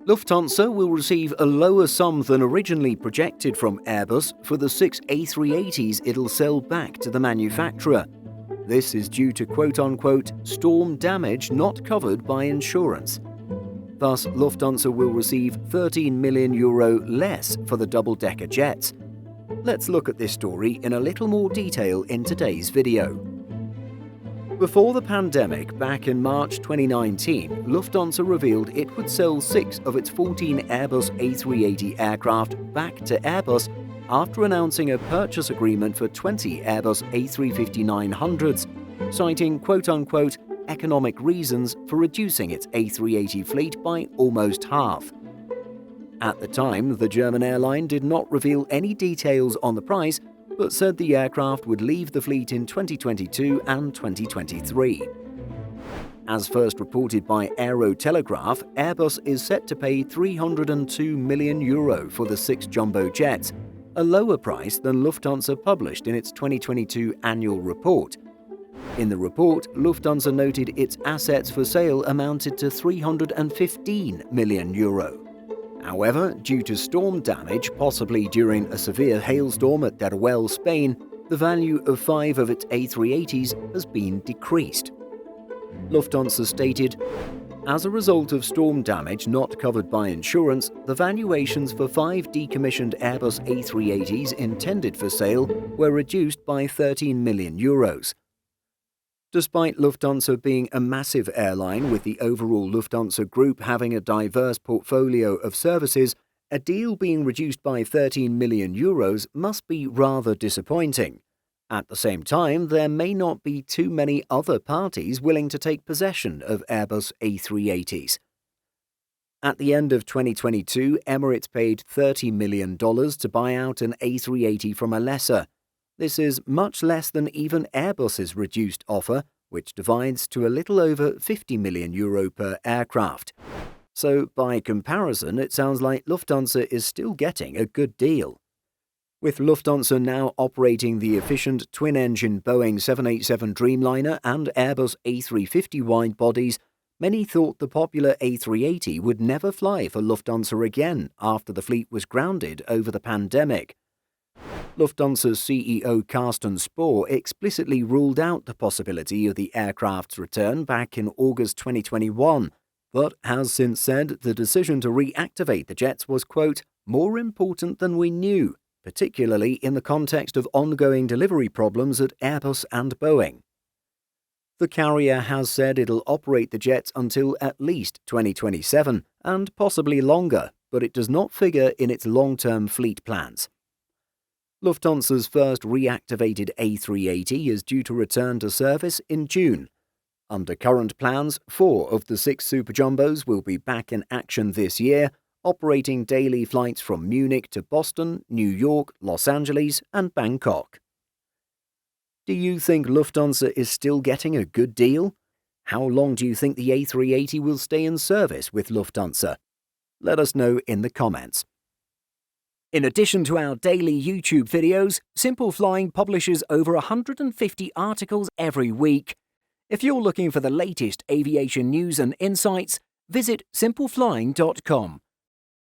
Lufthansa will receive a lower sum than originally projected from Airbus for the 6 A380s it'll sell back to the manufacturer. This is due to quote-unquote storm damage not covered by insurance. Thus, Lufthansa will receive €13 million less for the double-decker jets. Let's look at this story in a little more detail in today's video. Before the pandemic, back in March 2019, Lufthansa revealed it would sell 6 of its 14 Airbus A380 aircraft back to Airbus after announcing a purchase agreement for 20 Airbus A350-900s, citing quote-unquote economic reasons for reducing its A380 fleet by almost half. At the time, the German airline did not reveal any details on the price, but said the aircraft would leave the fleet in 2022 and 2023. As first reported by Aero Telegraph, Airbus is set to pay €302 million for the 6 jumbo jets, a lower price than Lufthansa published in its 2022 annual report. In the report, Lufthansa noted its assets for sale amounted to €315 million. However, due to storm damage, possibly during a severe hailstorm at Teruel, Spain, the value of 5 of its A380s has been decreased. Lufthansa stated, "As a result of storm damage not covered by insurance, the valuations for 5 decommissioned Airbus A380s intended for sale were reduced by €13 million. Despite Lufthansa being a massive airline with the overall Lufthansa group having a diverse portfolio of services, a deal being reduced by €13 million must be rather disappointing. At the same time, there may not be too many other parties willing to take possession of Airbus A380s. At the end of 2022, Emirates paid $30 million to buy out an A380 from a lessor. This is much less than even Airbus's reduced offer, which divides to a little over €50 million per aircraft. So, by comparison, it sounds like Lufthansa is still getting a good deal. With Lufthansa now operating the efficient twin-engine Boeing 787 Dreamliner and Airbus A350 wide-bodies, many thought the popular A380 would never fly for Lufthansa again after the fleet was grounded over the pandemic. Lufthansa's CEO Carsten Spohr explicitly ruled out the possibility of the aircraft's return back in August 2021, but has since said the decision to reactivate the jets was, quote, more important than we knew, particularly in the context of ongoing delivery problems at Airbus and Boeing. The carrier has said it'll operate the jets until at least 2027 and possibly longer, but it does not figure in its long-term fleet plans. Lufthansa's first reactivated A380 is due to return to service in June. Under current plans, 4 of the 6 Super Jumbos will be back in action this year, operating daily flights from Munich to Boston, New York, Los Angeles, and Bangkok. Do you think Lufthansa is still getting a good deal? How long do you think the A380 will stay in service with Lufthansa? Let us know in the comments. In addition to our daily YouTube videos, Simple Flying publishes over 150 articles every week. If you're looking for the latest aviation news and insights, visit simpleflying.com.